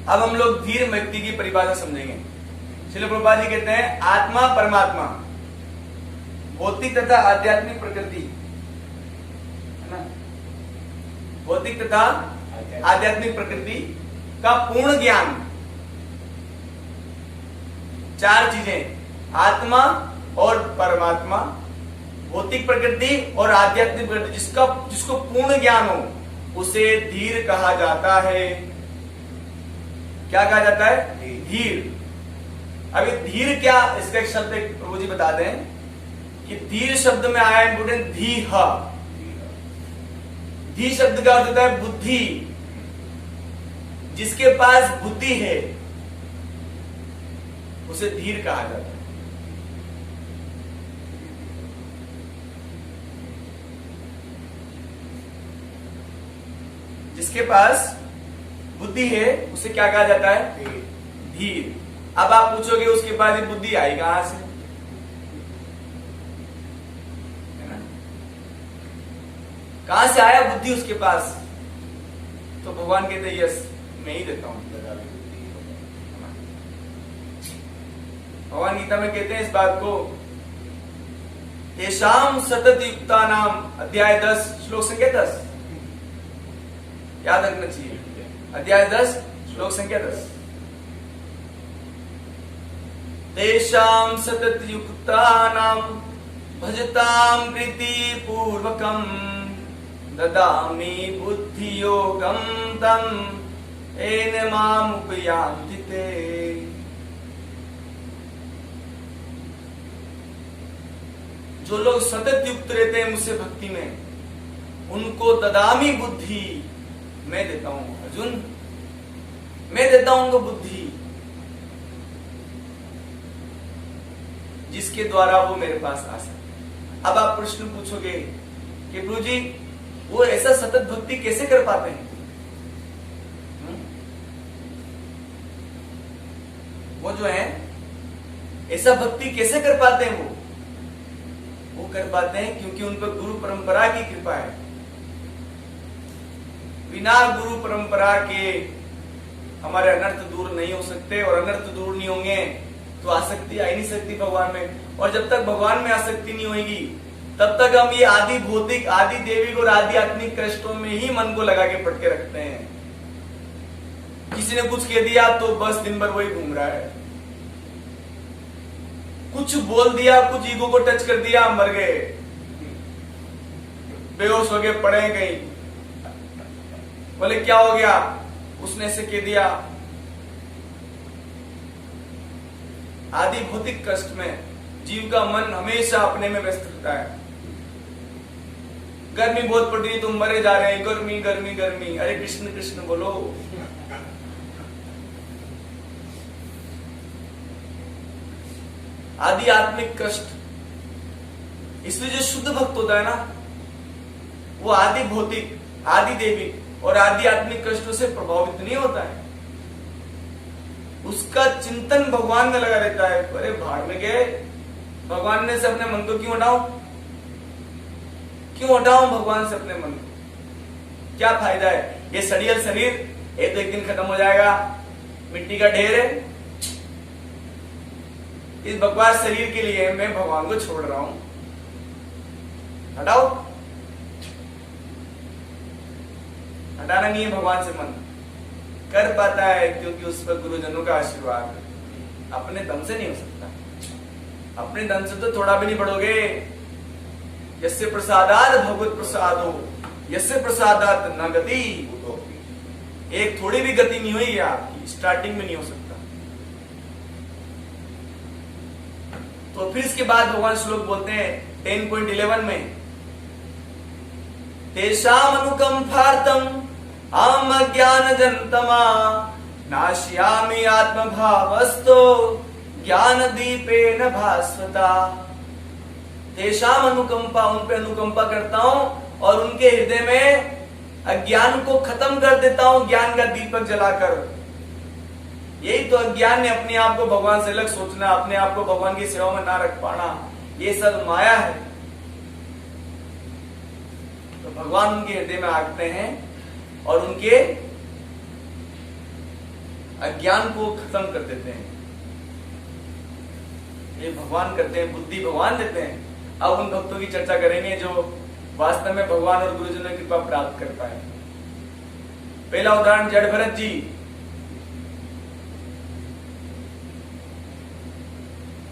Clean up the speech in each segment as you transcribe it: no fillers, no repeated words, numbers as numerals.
अब हम लोग धीर व्यक्ति की परिभाषा समझेंगे। श्रील प्रभुपाद जी कहते हैं आत्मा परमात्मा, भौतिक तथा आध्यात्मिक प्रकृति, है ना, भौतिक तथा आध्यात्मिक प्रकृति का पूर्ण ज्ञान। चार चीजें, आत्मा और परमात्मा, भौतिक प्रकृति और आध्यात्मिक प्रकृति, जिसको पूर्ण ज्ञान हो उसे धीर कहा जाता है। क्या कहा जाता है? धीर। अभी धीर क्या, इसका एक शब्द प्रभु जी बता दें कि धीर शब्द में आया इंपोर्टेंट धीह। धी शब्द का अर्थ होता है बुद्धि। जिसके पास बुद्धि है उसे धीर कहा जाता है। जिसके पास बुद्धि है उसे क्या कहा जाता है? धीर। अब आप पूछोगे उसके पास ये बुद्धि आई कहां से, है ना? कहां से आया बुद्धि उसके पास? तो भगवान कहते हैं यस मैं ही देता हूं। भगवान गीता में कहते हैं इस बात को, येषाम सतत युक्ता नाम, अध्याय 10 श्लोक संख्या 10, याद रखना चाहिए, अध्याय 10 श्लोक संख्या 10। तेषां सतत युक्तानां भजतां प्रीति पूर्वकं ददामि बुद्धि योगं तं येन माम् उपयान्ति ते। जो लोग सतत युक्त रहते हैं मुझसे भक्ति में, उनको ददामी बुद्धि, मैं देता हूं अर्जुन, मैं देता हूं उनको बुद्धि, जिसके द्वारा वो मेरे पास आ सकते। अब आप प्रश्न पूछोगे कि प्रभु जी वो ऐसा सतत भक्ति कैसे कर पाते हैं? वो जो है ऐसा भक्ति कैसे कर पाते हैं? वो कर पाते हैं क्योंकि उन पर गुरु परंपरा की कृपा है। बिना गुरु परंपरा के हमारे अनर्थ दूर नहीं हो सकते, और अनर्थ दूर नहीं होंगे तो आसक्ति आ ही नहीं सकती भगवान में। और जब तक भगवान में आसक्ति नहीं होगी तब तक हम ये आदि भौतिक, आदि देविक और आदि आत्मिक कष्टों में ही मन को लगा के पटके रखते हैं। किसी ने कुछ कह दिया तो बस दिन भर वही घूम रहा है, कुछ बोल दिया, कुछ ईगो को टच कर दिया, मर गए, बेहोश हो गए, पड़े कहीं, बोले क्या हो गया, उसने ऐसे कह दिया। आदि भौतिक कष्ट में जीव का मन हमेशा अपने में व्यस्त रहता है। गर्मी बहुत पड़ रही है, तुम मरे जा रहे हैं, गर्मी गर्मी गर्मी, अरे कृष्ण कृष्ण बोलो। आदि आत्मिक कष्ट, इसलिए जो शुद्ध भक्त होता है ना, वो आदि भौतिक, आदि देविक और आदि आत्मिक कष्टों से प्रभावित नहीं होता है। उसका चिंतन भगवान में लगा रहता है। अरे भाड़ में गए, भगवान ने से अपने मन को क्यों हटाऊं, क्यों हटाऊं भगवान से अपने मन को? क्या फायदा है? ये सड़ियल शरीर एक तो एक दिन खत्म हो जाएगा, मिट्टी का ढेर है। इस बकवास शरीर के लिए मैं भगवान को छोड़ रहा हूं, हटाओ। हटाना नहीं है भगवान से मन। कर पाता है क्योंकि उस पर गुरुजनों का आशीर्वाद है। अपने दम से नहीं हो सकता। अपने दम से तो थोड़ा भी नहीं बढ़ोगे। यस्य प्रसादात भगवत प्रसादो यस्य प्रसादात न गति। एक थोड़ी भी गति नहीं हुई आपकी, स्टार्टिंग में नहीं हो सकता। तो फिर इसके बाद भगवान श्लोक बोलते हैं 10.11 में, तेषाम अनुकंपार्थम अहम अज्ञानजन्तमा नाश्यामि आत्मभावस्तो ज्ञान दीपेन भास्वता। तेषाम अनुकंपा, उन पे अनुकंपा करता हूं और उनके हृदय में अज्ञान को खत्म कर देता हूं ज्ञान का दीपक जलाकर। यही तो अज्ञान ने अपने आप को भगवान से अलग सोचना, अपने आप को भगवान की सेवा में ना रख पाना, ये सब माया है। तो भगवान उनके हृदय में आते हैं और उनके अज्ञान को खत्म कर देते हैं। ये भगवान करते हैं, बुद्धि भगवान देते हैं। अब उन भक्तों की चर्चा करेंगे जो वास्तव में भगवान और गुरुजनों की कृपा प्राप्त कर पाए। पहला उदाहरण जड़ भरत जी।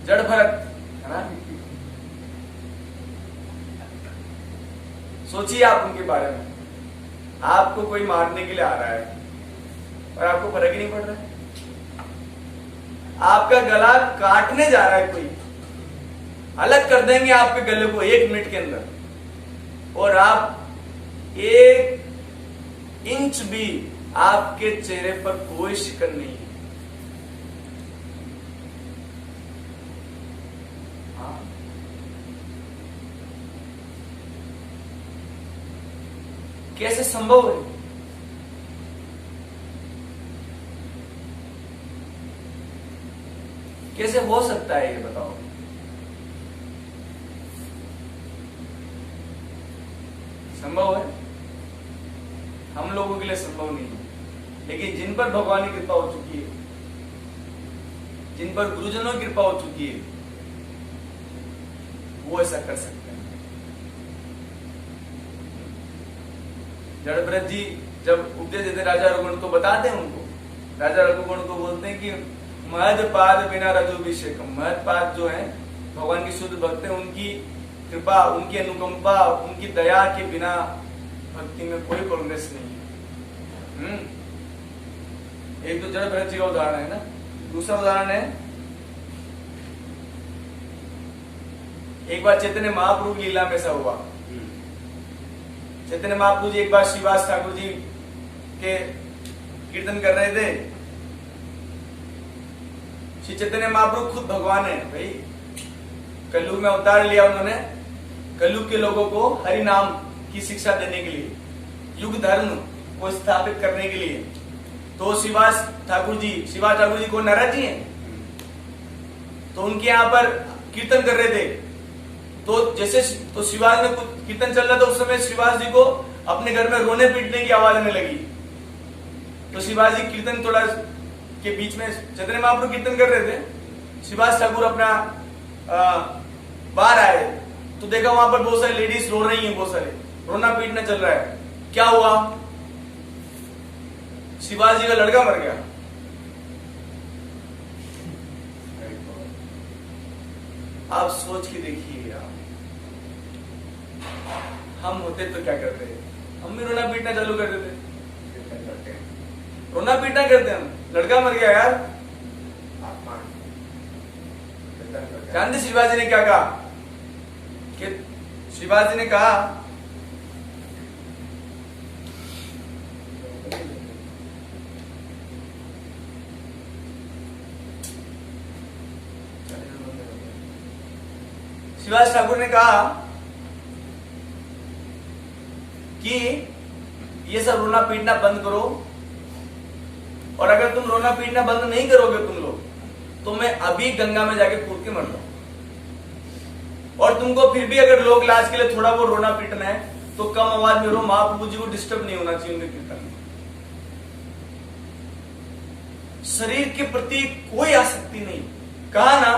जड़ भरत है ना, सोचिए आप उनके बारे में। आपको कोई मारने के लिए आ रहा है और आपको फर्क ही नहीं पड़ रहा है। आपका गला काटने जा रहा है कोई, अलग कर देंगे आपके गले को 1 मिनट के अंदर, और आप 1 इंच भी आपके चेहरे पर कोई शिकन नहीं है। हाँ? कैसे संभव है? कैसे हो सकता है ये बताओ। संभव है? हम लोगों के लिए संभव नहीं है, लेकिन जिन पर भगवान की कृपा हो चुकी है, जिन पर गुरुजनों की कृपा हो चुकी है, वो ऐसा कर सकते हैं। जड़भरत जी जब उपदेश देते राजा रघुगण तो बताते हैं उनको, राजा रघुगण को बोलते हैं कि महद पाद बिना रजोभिषेक। महद पाद जो है भगवान की शुद्ध भक्त है, उनकी कृपा, उनकी अनुकंपा, उनकी दया के बिना भक्ति में कोई प्रोग्रेस नहीं है। एक तो जड़ भरत जी का उदाहरण है ना। दूसरा उदाहरण है, एक बार चैतन्य महाप्रभु की लीला में ऐसा हुआ। चैतन्य महाप्रभु जी एक बार श्रीवास ठाकुर जी के कीर्तन कर रहे थे। श्री चैतन्य महाप्रभु खुद भगवान है भाई, कलयुग में अवतार लिया उन्होंने, कलयुग के लोगों को हरि नाम की शिक्षा देने के लिए, युग धर्म को स्थापित करने के लिए। तो श्रीवास ठाकुर जी को नाराज जी हैं, तो उनके यहाँ पर कीर्तन कर रहे थे। तो जैसे तो श्रीवास में कुछ कीर्तन चल रहा था, उस समय श्रीवास जी को अपने घर में रोने पीटने की आवाज आने लगी। तो श्रीवास जी कीर्तन थोड़ा के बीच में, चैतन्य महाप्रभु कीर्तन कर रहे थे, श्रीवास ठाकुर अपना बाहर आए तो देखा वहां पर बहुत सारी लेडीज रो रही हैं, बहुत सारे रोना पीटना चल रहा है। क्या हुआ? श्रीवास जी का लड़का मर गया। आप सोच के देखिए यार, हम होते तो क्या करते? हम भी रोना पीटना चालू कर देते। रोना पीटना करते हम, लड़का मर गया यार। जानते श्रीवास जी ने क्या कहा? कि श्रीवास जी ने कहा श्रीवास ठाकुर ने कहा कि ये सब रोना पीटना बंद करो, और अगर तुम रोना पीटना बंद नहीं करोगे तुम लोग, तो मैं अभी गंगा में जाके कूद के मर जाऊं। और तुमको फिर भी अगर लोग लाज के लिए थोड़ा वो रोना पीटना है तो कम आवाज में रो, महाप्रभु जी को डिस्टर्ब नहीं होना चाहिए उनके कीर्तन में। शरीर के प्रति कोई आसक्ति नहीं। कहा ना,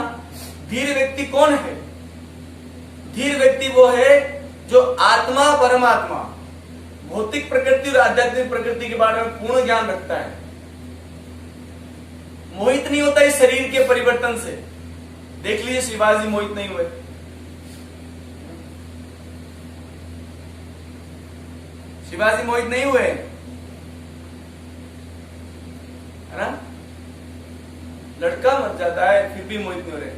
धीर व्यक्ति कौन है? धीर व्यक्ति वो है जो आत्मा परमात्मा, भौतिक प्रकृति और आध्यात्मिक प्रकृति के बारे में पूर्ण ज्ञान रखता है, मोहित नहीं होता इस शरीर के परिवर्तन से। देख लीजिए श्रीवास जी मोहित नहीं हुए। श्रीवास जी मोहित नहीं हुए, है ना? लड़का मर जाता है फिर भी मोहित नहीं हो रहे।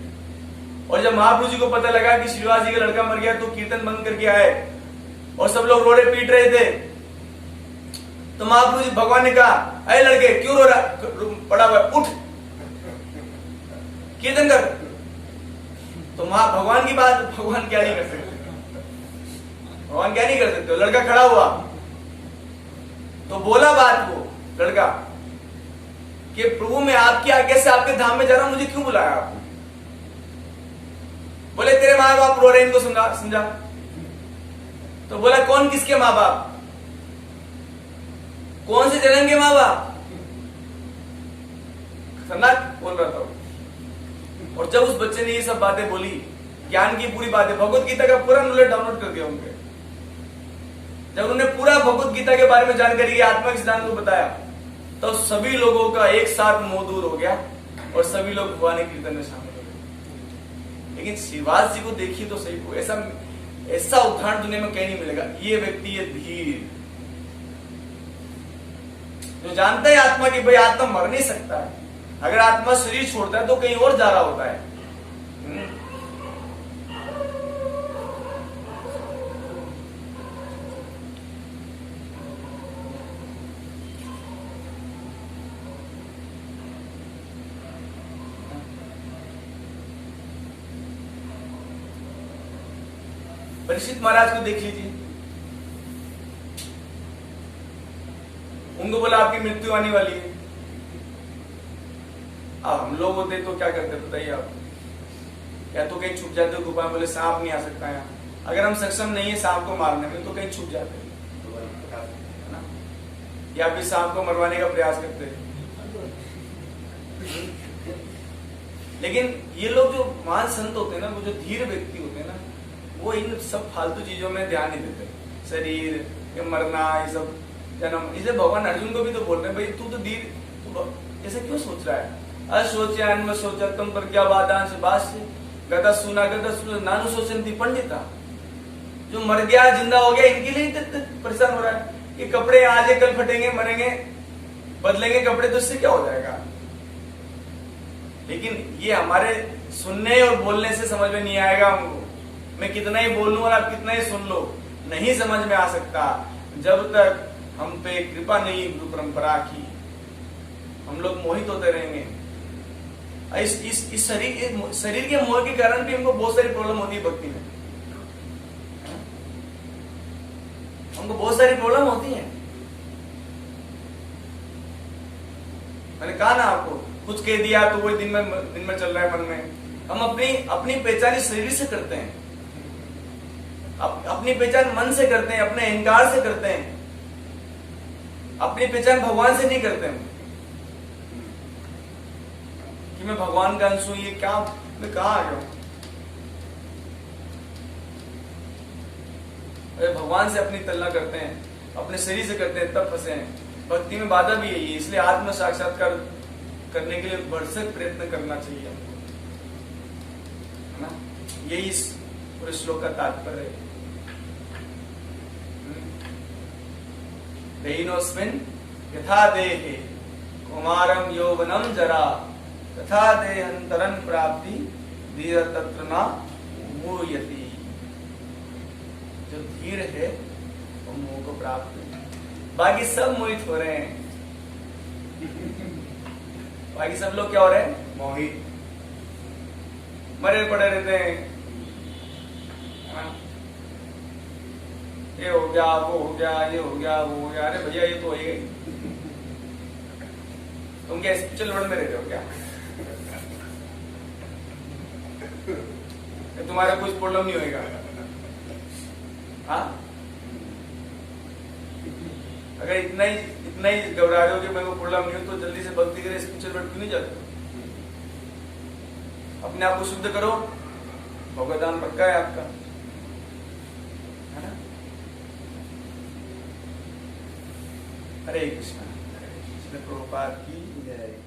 और जब महाप्रभु जी को पता लगा कि श्रीवास जी का लड़का मर गया तो कीर्तन बंद करके आए और सब लोग रोड़े पीट रहे थे। तो महाप्रभु जी भगवान ने कहा, अरे लड़के क्यों रो रहा पड़ा हुआ, उठ कीर्तन कर। तो भगवान की बात भगवान क्या नहीं कर सकते? भगवान क्या नहीं कर सकते? लड़का खड़ा हुआ तो बोला बात वो लड़का कि प्रभु मैं आपकी आज्ञा से आपके धाम में जा रहा हूं, मुझे क्यों बुलाया आपने? बोले तेरे माँ बाप रो रहे, इनको समझा। तो बोला कौन किसके माँ बाप? कौन से जन्म के माँ बाप? खतरनाक बोल रहा था वो। और जब उस बच्चे ने ये सब बातें बोली, ज्ञान की पूरी बातें, भगवत गीता का पूरा नॉलेज डाउनलोड कर दिया उनके, जब उन्होंने पूरा भगवत गीता के बारे में जानकारी की, आत्मा के सिद्धांत को बताया, तो सभी लोगों का एक साथ मोह दूर हो गया और सभी लोग भगवान के कीर्तन में शामिल हो गए। लेकिन श्रीवास जी को देखिए तो सही को, ऐसा उदाहरण दुनिया में कहीं नहीं मिलेगा। ये व्यक्ति है धीर, जो जानता है आत्मा की भाई आत्मा मर नहीं सकता है, अगर आत्मा शरीर छोड़ता है तो कहीं और जा रहा होता है। परीक्षित महाराज को देख लीजिए, उनको बोला आपकी मृत्यु आने वाली है। अब हम लोग होते तो क्या करते बताइए आप, या तो कहीं छुप जाते गुफा में, बोले सांप नहीं आ सकता है, अगर हम सक्षम नहीं है सांप को मारने में तो कहीं छुप जाते है ना, या फिर सांप को मरवाने का प्रयास करते हैं। लेकिन ये लोग जो महान संत होते हैं ना, वो जो धीर व्यक्ति होते हैं ना, वो इन सब फालतू चीजों में ध्यान नहीं देते, शरीर ये मरना, ये सब जन्म। इसे भगवान अर्जुन को भी तो बोल रहे हैं, भाई तू तो धीर, तू ऐसे क्यों सोच रहा है? अशोच्यान में सोचतम पर क्या वादांश भाष्य गदा सुना नानु सोचंती पंडिता। जो मर गया जिंदा हो गया इनके लिए परेशान हो रहा है कि कपड़े आज कल फटेंगे, मरेंगे, बदलेंगे कपड़े, तो इससे क्या हो जाएगा? लेकिन ये हमारे सुनने और बोलने से समझ में नहीं आएगा हमको। मैं कितना ही बोल लूं और आप कितना ही सुन लो, नहीं समझ में आ सकता जब तक हम पे कृपा नहीं गुरु परंपरा की। हम लोग मोहित होते रहेंगे। इस शरीर के मोह के कारण भी हमको बहुत सारी प्रॉब्लम होती है भक्ति में, हमको बहुत सारी प्रॉब्लम होती है। मैंने कहा ना आपको, कुछ कह दिया तो वही दिन में चल रहा है मन में। हम अपनी पहचान इस शरीर से करते हैं, अपनी पहचान मन से करते हैं, अपने अहंकार से करते हैं, अपनी पहचान भगवान से नहीं करते हैं कि मैं भगवान का अंश हूं। ये क्या, मैं कहां आ गया? अरे भगवान से अपनी तुलना करते हैं, अपने शरीर से करते हैं, तब फंसे हैं। भक्ति में बाधा भी है, इसलिए आत्म साक्षात्कार करने के लिए भरसक प्रयत्न करना चाहिए हमको, है ना? यही इस पूरे श्लोक का तात्पर्य है। देहिनोस्मिन् यथा देहे कुमारं यौवनं जरा तथा देहांतरं प्राप्ति धीर तत्र न मोहयति। जो धीर है वो मोह को प्राप्त है। बाकी सब मोहित हो रहे हैं, बाकी सब लोग क्या हो रहे हैं? मोहित, मरे पड़े रहते हैं। ये हो गया, वो हो गया, ये हो गया, वो हो गया। अरे भैया ये तो हो ही गई, तुम क्या स्पिरिचुअल वर्ल्ड में रहते हो क्या? तुम्हारा कुछ प्रॉब्लम नहीं होगा? हाँ, अगर इतना ही घबरा रहे हो कि मेरे को प्रॉब्लम नहीं हो, तो जल्दी से भक्ति करे, स्पिरिचुअल वर्ल्ड क्यों नहीं जाते? अपने आप को शुद्ध करो, भगवदान पक्का है आपका, है ना? हरे कृष्णा, प्रभुपाद की जय।